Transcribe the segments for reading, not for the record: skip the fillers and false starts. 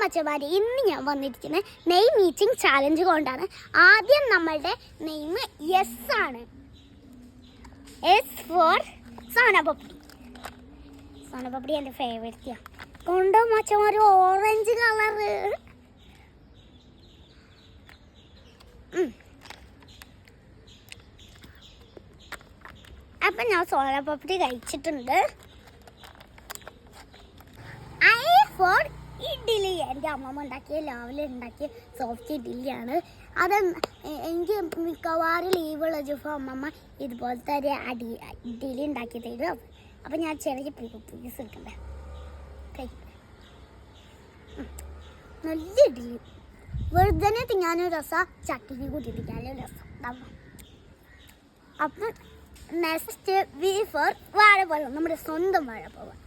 മച്ചമാരെ ഇന്ന് ഞാൻ വന്നിരിക്കുന്നത് നെയിം മീറ്റിംഗ് ചാലഞ്ച് കൊണ്ടാണ്. ആദ്യം നമ്മളുടെ നെയിം എസ് ആണ്. S for sonpapdi. സോനപപ്പടി എൻ്റെ ഫേവറേറ്റാണ്. കൊണ്ടോ മച്ചമാര് ഓറഞ്ച് കളറ്. അപ്പം ഞാൻ സോനപപ്പടി കഴിച്ചിട്ടുണ്ട്. I for idli. എൻ്റെ അമ്മമ്മ ഉണ്ടാക്കിയ രാവിലെ ഉണ്ടാക്കിയ സോഫ്റ്റ് ഇഡ്ഡലിയാണ്. അത് എനിക്ക് മിക്കവാറും ലീവുള്ള ദിവസം അമ്മമ്മ ഇതുപോലത്തെ ഒരു ഇഡ്ഡലി ഉണ്ടാക്കി തരും. അപ്പം ഞാൻ ചെറിയ പീസ് എടുക്കണ്ടേ. നല്ല ഇഡ്ഡലി വെറുതെ തിന്നാനും രസം, ചട്ടിനി കൂട്ടി തിന്നാനും രസം. അപ്പം നെക്സ്റ്റ് വി ഫോർ വാഴപ്പഴം. നമ്മുടെ സ്വന്തം വാഴപ്പഴം.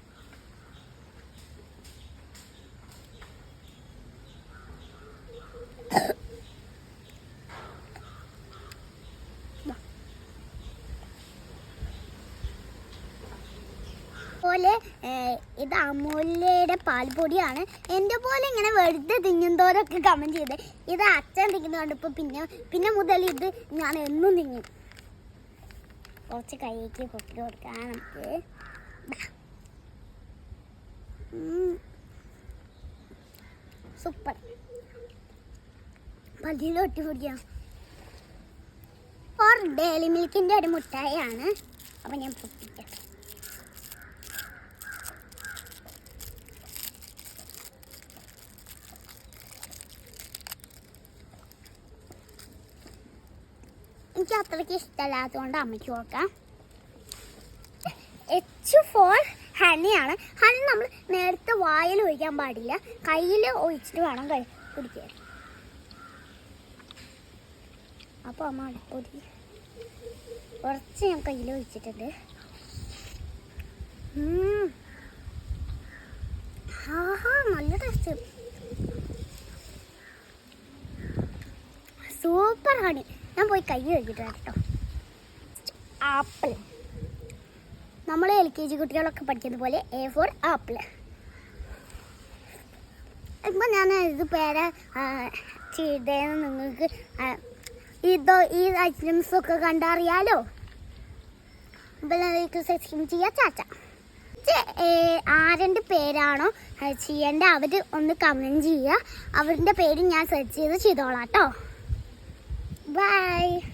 പോലെ ഇത് അമൂല്യയുടെ പാൽപ്പൊടിയാണ്. എൻ്റെ പോലെ ഇങ്ങനെ വെറുതെ തിന്നുന്നവരൊക്കെ കമൻറ്റ് ചെയ്ത് ഇത് അച്ഛൻ തിന്നുന്നുണ്ട്. ഇപ്പോൾ പിന്നെ മുതൽ ഇത് ഞാൻ എന്നും തിന്നും. കുറച്ച് കൈക്ക് കൊട്ടി കൊടുക്കാം നമുക്ക്. സൂപ്പർ. പല്ലിൽ ഒട്ടി പൊടിക്കാം. ഫോർ ഡെയിലി മിൽക്കിൻ്റെ ഒരു മുട്ടായിയാണ്. അപ്പം ഞാൻ പൊട്ടിക്കാം. എനിക്ക് അത്രയ്ക്ക് ഇഷ്ടമല്ലാത്തതുകൊണ്ട് അമ്മയ്ക്ക് കൊടുക്കാം. H four ഹണിയാണ്. ഹണി നമ്മൾ നേരത്തെ വായിൽ ഒഴിക്കാൻ പാടില്ല, കയ്യിൽ ഒഴിച്ചിട്ട് വേണം കുടിക്കാൻ. അപ്പോൾ അമ്മ അടുപ്പൊടി കുറച്ച് ഞാൻ കയ്യിൽ ഒഴിച്ചിട്ടുണ്ട്. ആഹാ, നല്ല ടേസ്റ്റ്. Super honey. ഞാൻ പോയി കൈ കഴുകിയിട്ട് കേട്ടോ. ആപ്പിൾ. നമ്മൾ LKG കുട്ടികളൊക്കെ പഠിക്കുന്ന പോലെ എ ഫോർ ആപ്പിൾ. ഇപ്പം ഞാൻ ഇത് പേര് ചെയ്തേന്ന് നിങ്ങൾക്ക് ഈ ഐറ്റംസൊക്കെ കണ്ടറിയാലോ. ഇപ്പം സബ്സ്ക്രൈബ് ചെയ്യാം. ചാച്ച ആരുടെ പേരാണോ ചെയ്യേണ്ടത് അവർ ഒന്ന് കമൻറ്റ് ചെയ്യുക. അവരുടെ പേര് ഞാൻ സെർച്ച് ചെയ്തോളാം കേട്ടോ. Bye.